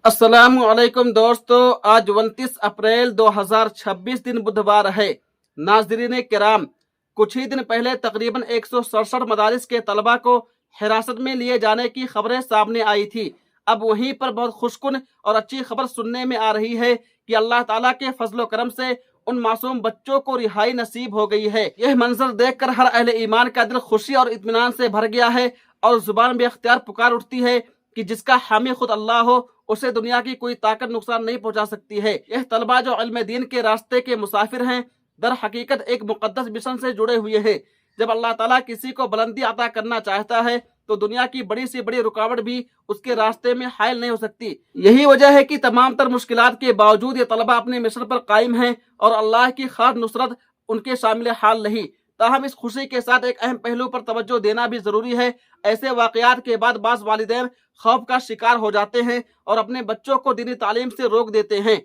अस्सलाम वालेकुम दोस्तों, आज 29 अप्रैल 2026 दिन बुधवार है। नाज़रीन किराम, कुछ ही दिन पहले तकरीबन 167 मदारिस के तलबा को हिरासत में लिए जाने की खबरें सामने आई थी। अब वहीं पर बहुत खुशकुन और अच्छी खबर सुनने में आ रही है कि अल्लाह ताला के फजलो करम से उन मासूम बच्चों को रिहाई नसीब हो गई है। यह मंजर देखकर हर अहले ईमान का दिल खुशी और इत्मीनान से भर गया है और जुबान बेख्तियार पुकार उठती है कि जिसका हामी खुद अल्लाह हो, उसे दुनिया की कोई ताकत नुकसान नहीं पहुंचा सकती है। यह तलबा जो इल्म दीन के रास्ते के मुसाफिर हैं, दर हकीकत एक मुकद्दस मिशन से जुड़े हुए हैं। जब अल्लाह ताला किसी को बुलंदी अता करना चाहता है तो दुनिया की बड़ी से बड़ी रुकावट भी उसके रास्ते में हायल नहीं हो सकती। यही वजह है कि तमाम तर मुश्किलात के बावजूद ये तलबा अपने मिशन पर कायम हैं और अल्लाह की खास नुसरत उनके शामिल हाल रही। ताहम इस खुशी के साथ एक अहम पहलू पर तवज्जो देना भी जरूरी है। ऐसे वाकयात के बाद बाज़ वालिदैन खौफ का शिकार हो जाते हैं और अपने बच्चों को दीनी तालीम से रोक देते हैं,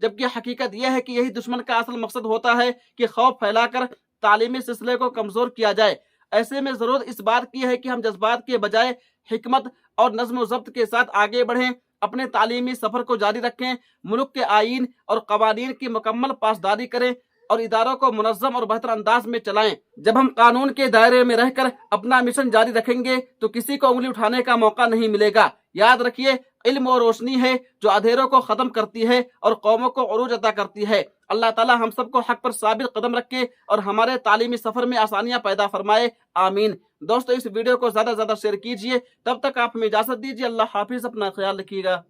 जबकि हकीकत यह है कि यही दुश्मन का असल मकसद होता है कि खौफ फैलाकर तालीमी सिलसिले को कमजोर किया जाए। ऐसे में जरूरत इस बात की है कि हम जज्बात के बजाय हिकमत और नज्म व ज़ब्त के साथ आगे बढ़ें, अपने तालीमी सफर को जारी रखें, मुल्क के आईन और कवानीन की मुकम्मल पासदारी करें और इदारों को मुनज़्ज़म और बेहतर अंदाज में चलाएं। जब हम कानून के दायरे में रहकर अपना मिशन जारी रखेंगे तो किसी को उंगली उठाने का मौका नहीं मिलेगा। याद रखिए, इल्म और रोशनी है जो अंधेरों को खत्म करती है और कौमों को उरूज अता करती है। अल्लाह ताला हम सबको हक पर साबित कदम रखे और हमारे तालीमी सफर में आसानियां पैदा फरमाए, आमीन। दोस्तों, इस वीडियो को ज्यादा से ज्यादा शेयर कीजिए। तब तक आप हमें इजाजत दीजिए। अल्लाह हाफिज, अपना ख्याल रखिएगा।